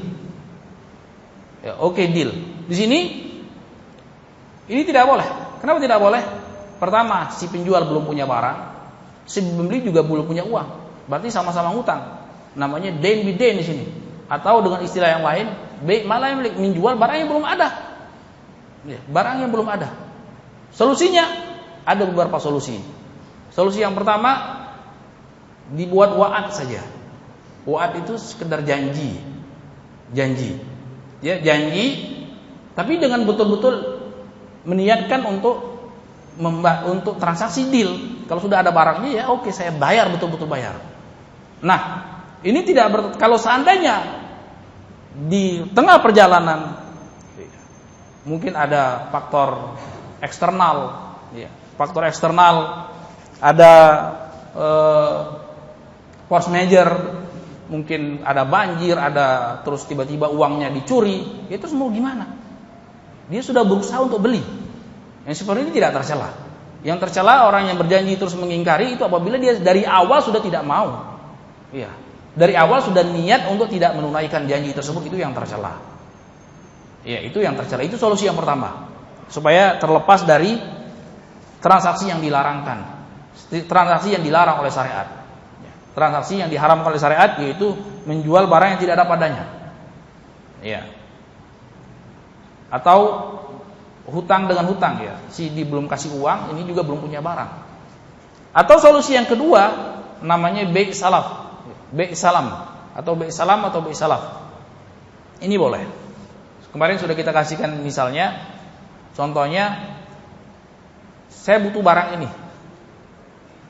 Ya, oke, deal. Di sini ini tidak boleh. Kenapa tidak boleh? Pertama, si penjual belum punya barang, si pembeli juga belum punya uang. Berarti sama-sama ngutang. Namanya dain bidain di sini. Atau dengan istilah yang lain, malah yang menjual barang yang belum ada. Ya, barang yang belum ada. Solusinya ada beberapa solusi. Solusi yang pertama, dibuat wa'ad saja. Wa'ad itu sekedar janji. Ya, janji, tapi dengan betul-betul meniatkan untuk transaksi deal. Kalau sudah ada barangnya, ya oke, saya bayar, betul-betul bayar. Nah, ini kalau seandainya di tengah perjalanan mungkin ada faktor eksternal, ya, ada force major, mungkin ada banjir, ada terus tiba-tiba uangnya dicuri, itu semua gimana? Dia sudah berusaha untuk beli. Yang seperti ini tidak tercela. Yang tercela orang yang berjanji terus mengingkari itu apabila dia dari awal sudah tidak mau. Iya. Dari awal sudah niat untuk tidak menunaikan janji tersebut, itu yang tercela. Iya, itu yang tercela. Itu solusi yang pertama. Supaya terlepas dari transaksi yang dilarangkan. Transaksi yang dilarang oleh syariat. Transaksi yang diharamkan oleh syariat, yaitu menjual barang yang tidak ada padanya. Iya. Atau hutang dengan hutang, ya. Si di belum kasih uang, ini juga belum punya barang. Atau solusi yang kedua namanya bai' salaf. Bai' salam atau bai' salam atau bai' salaf. Ini boleh. Kemarin sudah kita kasihkan misalnya, contohnya saya butuh barang ini.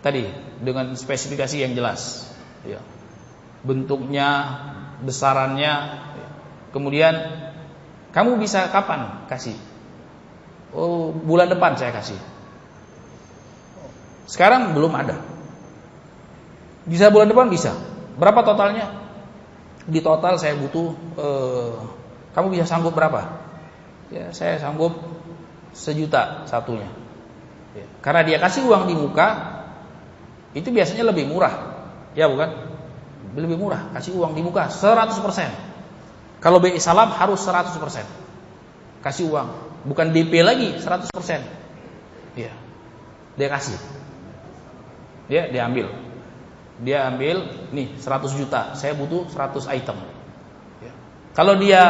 Tadi dengan spesifikasi yang jelas, ya. Bentuknya, besarannya, ya. Kemudian kamu bisa kapan kasih? Oh, bulan depan saya kasih. Sekarang belum ada. Bisa bulan depan bisa. Berapa totalnya? Di total saya butuh. Kamu bisa sanggup berapa? Ya, saya sanggup 1 juta satunya. Ya. Karena dia kasih uang di muka, itu biasanya lebih murah, ya bukan? Lebih murah. Kasih uang di muka 100%. Kalau bai' salam harus 100%. Kasih uang, bukan DP lagi 100%. Ya. Dia kasih. Dia ambil. Dia ambil nih 100 juta, saya butuh 100 item. Ya. Kalau dia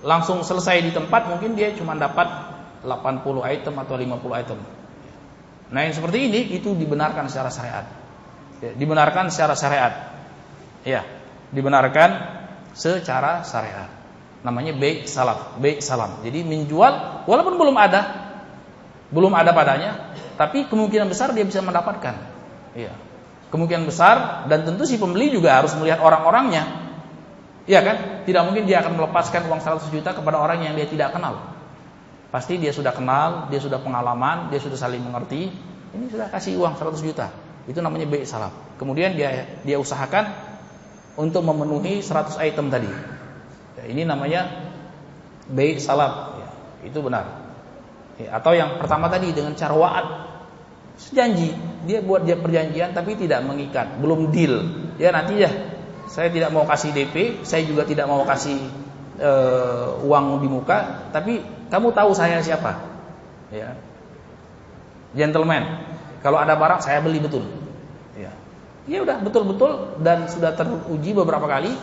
langsung selesai di tempat, mungkin dia cuma dapat 80 item atau 50 item. Nah, yang seperti ini itu dibenarkan secara syariat. Ya, dibenarkan secara syariat. Ya, dibenarkan secara syariat. Namanya bai' salaf, bai' salam. Jadi menjual walaupun belum ada padanya, tapi kemungkinan besar dia bisa mendapatkan. Ya. Kemungkinan besar, dan tentu si pembeli juga harus melihat orang-orangnya. Iya kan? Tidak mungkin dia akan melepaskan uang 100 juta kepada orang yang dia tidak kenal. Pasti dia sudah kenal, dia sudah pengalaman, dia sudah saling mengerti. Ini sudah kasih uang 100 juta. Itu namanya bai' salam. Kemudian dia usahakan untuk memenuhi 100 item tadi. Ya, ini namanya bai' salam. Ya, itu benar. Ya, atau yang pertama tadi dengan cara wa'ad. Janji, dia buat dia perjanjian tapi tidak mengikat, belum deal. Ya nanti ya, saya tidak mau kasih DP, saya juga tidak mau kasih uang di muka, tapi kamu tahu saya siapa? Ya, gentleman. Kalau ada barang saya beli betul. Ya, ya udah betul-betul dan sudah teruji beberapa kali.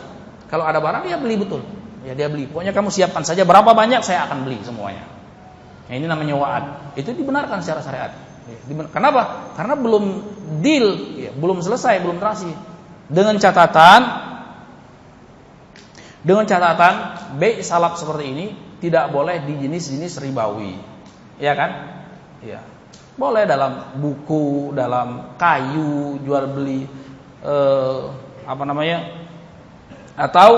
Kalau ada barang dia beli betul. Ya dia beli. Pokoknya kamu siapkan saja berapa banyak saya akan beli semuanya. Ya, ini namanya wa'ad. Itu dibenarkan secara syariat. Kenapa? Karena belum deal, ya, belum selesai, belum transaksi. Dengan catatan bai' salaf seperti ini tidak boleh di jenis-jenis ribawi, ya kan? Ya, boleh dalam buku, dalam kayu, jual beli, atau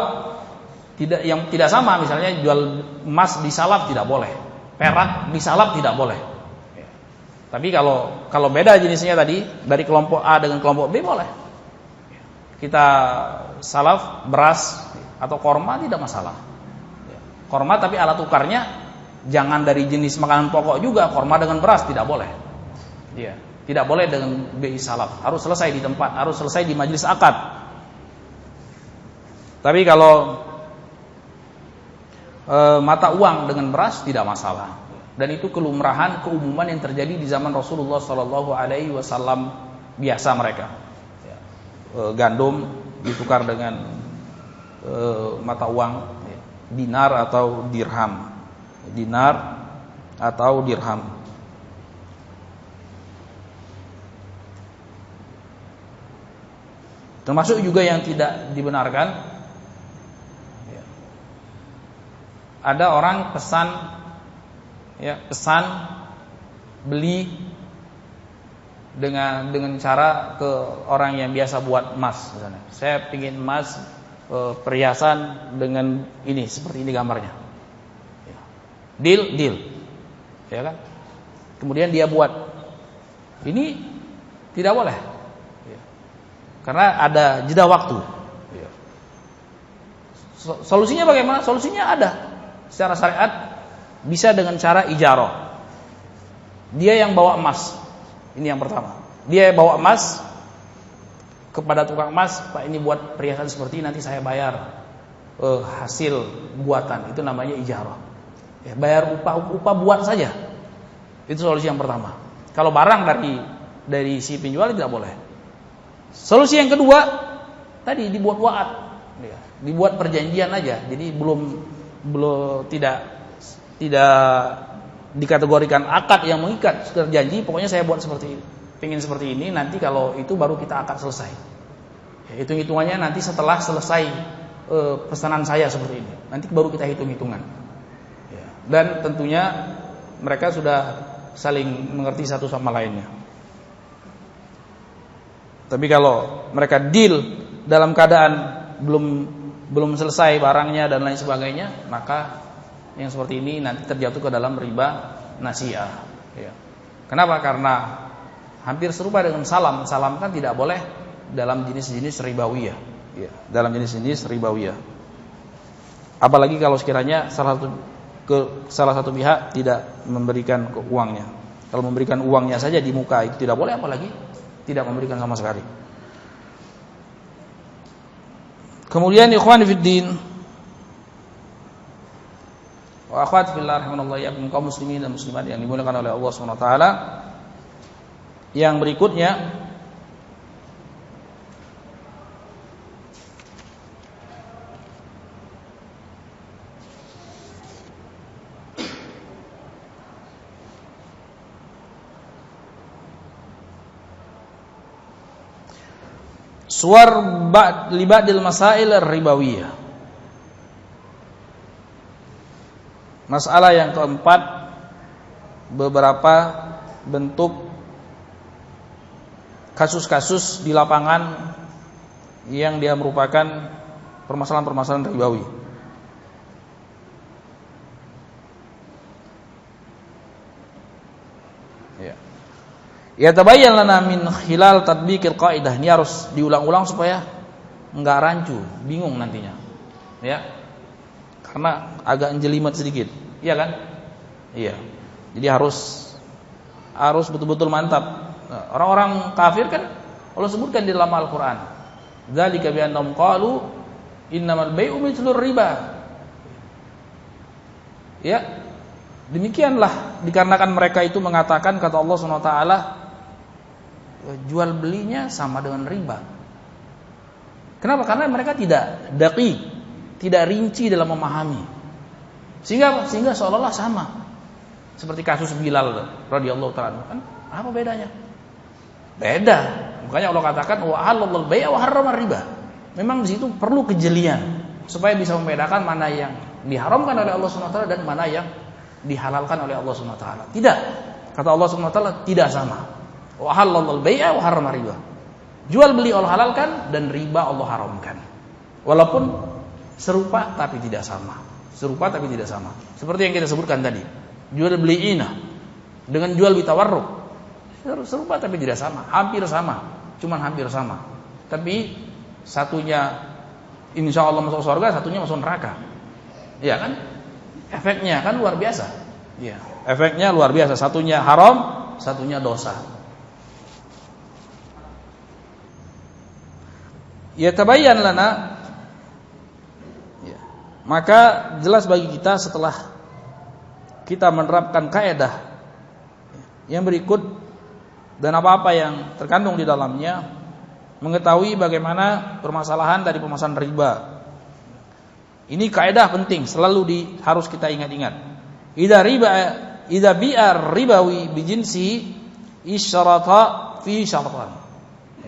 tidak yang tidak sama, misalnya jual emas di salaf tidak boleh, perak di salaf tidak boleh. Tapi kalau beda jenisnya tadi dari kelompok A dengan kelompok B boleh. Kita salaf beras atau korma tidak masalah. Korma tapi alat tukarnya jangan dari jenis makanan pokok juga. Korma dengan beras tidak boleh. Ya, tidak boleh dengan BI salaf. Harus selesai di tempat, harus selesai di majelis akad. Tapi kalau mata uang dengan beras tidak masalah. Dan itu kelumrahan, keumuman yang terjadi di zaman Rasulullah SAW, biasa mereka. Gandum ditukar dengan mata uang dinar atau dirham. Dinar atau dirham. Termasuk juga yang tidak dibenarkan, ada orang pesan beli dengan cara ke orang yang biasa buat emas misalnya. Saya pingin emas perhiasan dengan ini, seperti ini gambarnya. Deal, ya kan? Kemudian dia buat. Ini tidak boleh, karena ada jeda waktu. Solusinya bagaimana? Solusinya ada secara syariat, bisa dengan cara ijarah. Dia yang bawa emas, ini yang pertama. Dia bawa emas kepada tukang emas, Pak ini buat perhiasan seperti ini, nanti saya bayar hasil buatan, itu namanya ijarah. Bayar upah buat saja. Itu solusi yang pertama. Kalau barang dari si penjual tidak boleh. Solusi yang kedua tadi dibuat wa'ad, dibuat perjanjian aja. Jadi belum tidak dikategorikan akad yang mengikat, sekedar janji, pokoknya saya buat seperti ini, pengen seperti ini, nanti kalau itu baru kita akad selesai. Hitung-hitungannya nanti setelah selesai pesanan saya seperti ini, nanti baru kita hitung-hitungan. Dan tentunya mereka sudah saling mengerti satu sama lainnya. Tapi kalau mereka deal dalam keadaan belum selesai barangnya dan lain sebagainya, maka yang seperti ini nanti terjatuh ke dalam riba nasi'ah. Kenapa? Karena hampir serupa dengan salam. Salam kan tidak boleh dalam jenis-jenis ribawiyah. Dalam jenis-jenis ribawiyah. Apalagi kalau sekiranya salah satu pihak tidak memberikan uangnya. Kalau memberikan uangnya saja di muka itu tidak boleh, apalagi tidak memberikan sama sekali. Kemudian ikhwan fiddin wa akhwat fillah rahimanallahu iyyakum, kaum muslimin dan muslimat yang dimuliakan oleh Allah Subhanahu wa taala. Yang berikutnya suwar libadil masail ribawiyah. Masalah yang keempat, beberapa bentuk kasus-kasus di lapangan yang dia merupakan permasalahan-permasalahan ribawi. Ya tabayyan lana min khilal tatbiqil qaidah. Ini harus diulang-ulang supaya enggak rancu, bingung nantinya. Karena agak jelimet sedikit. Iya kan? Iya. Jadi harus betul-betul mantap. Orang-orang kafir kan Allah sebutkan di dalam Al-Qur'an. Dzalika bi annahum qalu innamal bai'u mithlur riba. Demikianlah dikarenakan mereka itu mengatakan, kata Allah Subhanahu wa taala, jual belinya sama dengan riba. Kenapa? Karena mereka tidak daqiq, tidak rinci dalam memahami. Sehingga seolah-olah sama. Seperti kasus Bilal radhiyallahu ta'ala, kan apa bedanya? Beda. Makanya Allah katakan wa halallahu al-bai'a wa harrama riba. Memang di situ perlu kejelian supaya bisa membedakan mana yang diharamkan oleh Allah Subhanahu wa taala dan mana yang dihalalkan oleh Allah Subhanahu wa taala. Tidak. Kata Allah Subhanahu wa taala tidak sama. Wa halallahu al-bai'a wa harrama riba. Jual beli Allah halalkan dan riba Allah haramkan. Walaupun serupa tapi tidak sama. Serupa tapi tidak sama. Seperti yang kita sebutkan tadi. Jual beli inah dengan jual bitawarruk. Serupa tapi tidak sama, hampir sama, cuman hampir sama. Tapi satunya insya Allah masuk surga, satunya masuk neraka. Ya kan? Efeknya kan luar biasa. Ya, efeknya luar biasa. Satunya haram, satunya dosa. Ya tabayyan lana. Ya. Maka jelas bagi kita setelah kita menerapkan kaidah yang berikut dan apa-apa yang terkandung di dalamnya, mengetahui bagaimana permasalahan dari permasalahan riba. Ini kaidah penting, selalu harus kita ingat-ingat. Idza bi'ar ribawi bijinsi isyarata fi syaratan.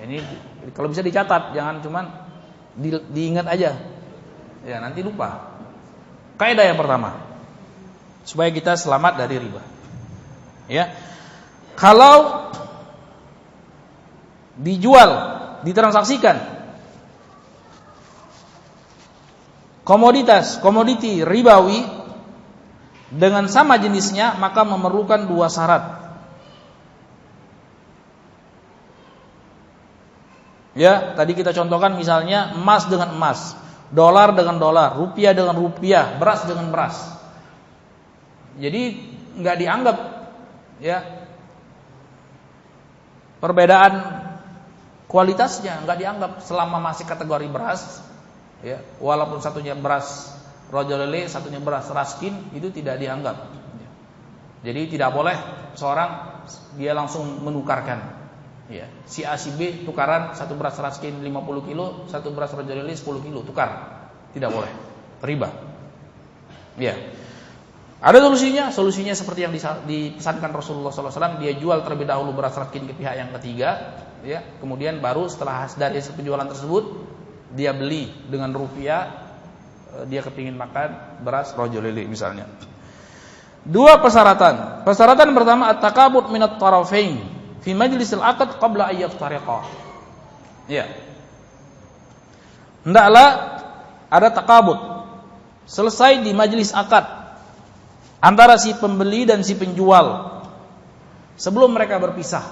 Ini kalau bisa dicatat, jangan cuman diingat aja. Ya, nanti lupa. Kaidah yang pertama, supaya kita selamat dari riba. Ya. Kalau dijual, ditransaksikan komoditi ribawi dengan sama jenisnya, maka memerlukan dua syarat. Ya, tadi kita contohkan misalnya emas dengan emas, dolar dengan dolar, rupiah dengan rupiah, beras dengan beras. Jadi nggak dianggap ya perbedaan kualitasnya, nggak dianggap selama masih kategori beras. Ya, walaupun satunya beras rojo lele, satunya beras raskin, itu tidak dianggap. Jadi tidak boleh seorang dia langsung menukarkan. Ya, si A si B tukaran, satu beras raskin 50 kilo, satu beras rojo lele 10 kilo, tukar. Tidak boleh. Riba. Ya. Ada solusinya seperti yang dipesankan Rasulullah SAW. Dia jual terlebih dahulu beras raskin ke pihak yang ketiga, ya. Kemudian baru setelah dari penjualan tersebut dia beli dengan rupiah, dia kepingin makan beras rojo lele misalnya. Dua persyaratan. Persyaratan pertama at-takabut minat tarafain fi majlisil aqd qabla an yaftariqa. Ya. Hendaklah ada takabut selesai di majelis akad antara si pembeli dan si penjual sebelum mereka berpisah.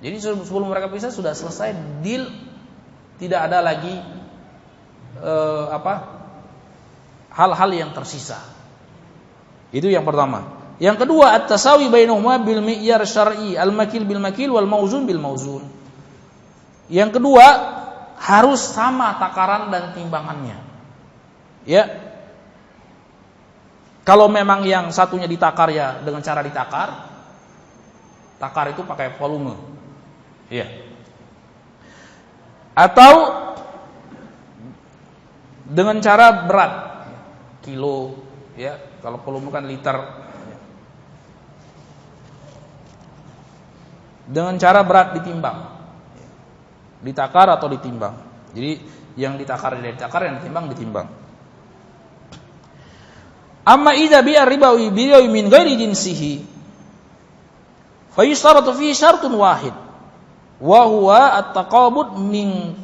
Jadi sebelum mereka berpisah sudah selesai deal, tidak ada lagi hal-hal yang tersisa. Itu yang pertama. Yang kedua, at-tasawi bainahuma bil mi'yar syar'i, al-makil bil makil wal mauzun bil mauzun. Yang kedua, harus sama takaran dan timbangannya. Ya. Kalau memang yang satunya ditakar ya dengan cara ditakar, takar itu pakai volume. Ya. Atau dengan cara berat, kilo, ya. Kalau volume kan liter. Dengan cara berat ditimbang, ditakar atau ditimbang. Jadi yang ditakar ditakar, yang ditimbang ditimbang. Amma idza bi'a ribawi bi'awi min ghairi jinsihi fa yustaratu fihi syartun wahid wa huwa at-taqabud min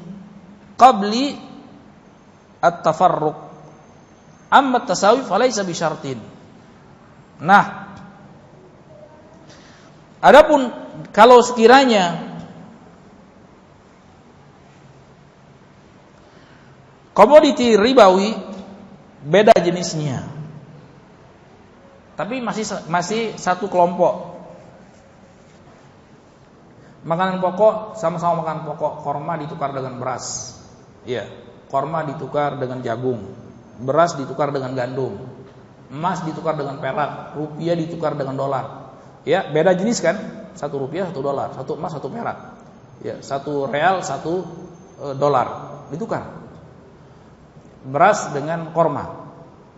qabli at-tafarruq. Amma at-tasawi falaysa bi syartin. Nah, adapun kalau sekiranya komoditi ribawi beda jenisnya, tapi masih satu kelompok. Makanan pokok sama-sama makanan pokok, korma ditukar dengan beras. Iya, korma ditukar dengan jagung, beras ditukar dengan gandum, emas ditukar dengan perak, rupiah ditukar dengan dolar. Ya, beda jenis kan? Satu rupiah, satu dolar, satu emas, satu perak. Ya, satu real, satu dolar ditukar. Beras dengan korma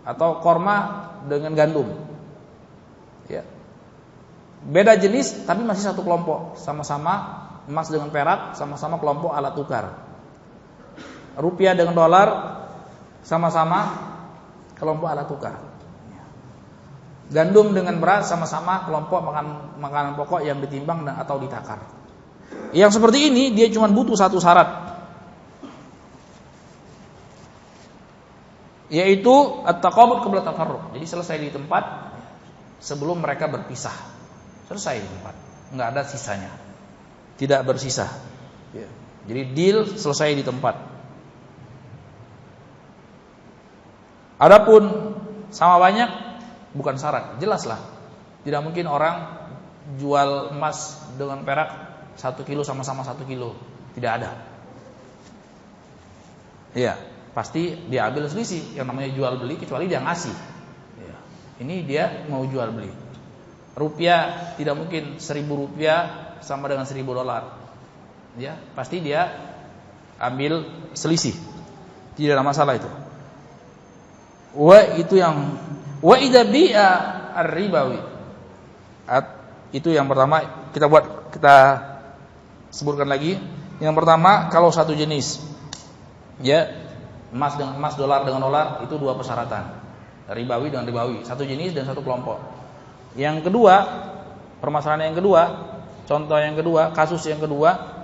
atau korma dengan gandum. Ya. Beda jenis tapi masih satu kelompok, sama-sama emas dengan perak, sama-sama kelompok alat tukar. Rupiah dengan dolar sama-sama kelompok alat tukar. Gandum dengan beras sama-sama kelompok makanan pokok yang ditimbang dan atau ditakar. Yang seperti ini dia cuma butuh satu syarat, yaitu at-taqabud qabla tafarruq. Jadi selesai di tempat sebelum mereka berpisah. Selesai di tempat. nggak ada sisanya, tidak bersisa. Ya. Jadi deal selesai di tempat. Adapun sama banyak bukan syarat, jelaslah. Tidak mungkin orang jual emas dengan perak 1 kilo sama-sama 1 kilo, tidak ada. Iya, pasti dia ambil selisih. Yang namanya jual beli kecuali dia ngasih. Ya. Ini dia mau jual beli. Rupiah tidak mungkin 1.000 rupiah sama dengan 1.000 dolar. Ya, pasti dia ambil selisih. Tidak ada masalah itu. Wa idza bi'a ar-ribawi. Itu yang pertama, kita sebutkan lagi. Yang pertama, kalau satu jenis, ya, emas dengan emas, dolar dengan dolar, itu 2 persyaratan. Ribawi dengan ribawi, satu jenis dan satu kelompok. Yang kedua, permasalahan yang kedua, contoh yang kedua, kasus yang kedua,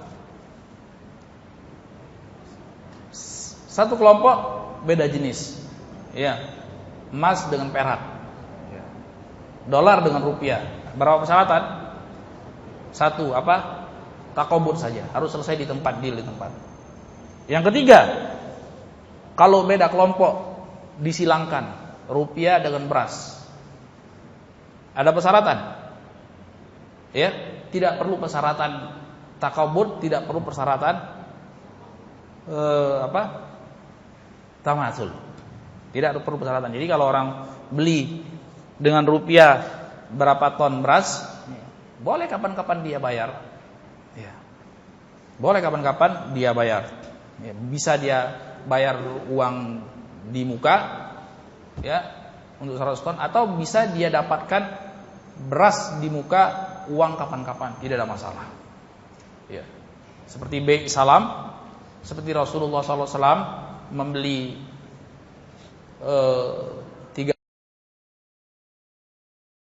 satu kelompok beda jenis, ya, emas dengan perak, dolar dengan rupiah. Berapa persyaratan? Satu, apa? Takobut saja, harus selesai di tempat, deal di tempat. Yang ketiga, kalau beda kelompok disilangkan, rupiah dengan beras. Ada persyaratan? Ya, tidak perlu persyaratan takobut, tidak perlu persyaratan tamasul. Tidak perlu persyaratan. Jadi kalau orang beli dengan rupiah berapa ton beras, boleh kapan-kapan dia bayar. Ya. Boleh kapan-kapan dia bayar. Ya, bisa dia bayar uang di muka, ya, untuk 100 ton, atau bisa dia dapatkan beras di muka uang kapan-kapan, tidak ada masalah. Ya. Seperti bei salam, seperti Rasulullah SAW membeli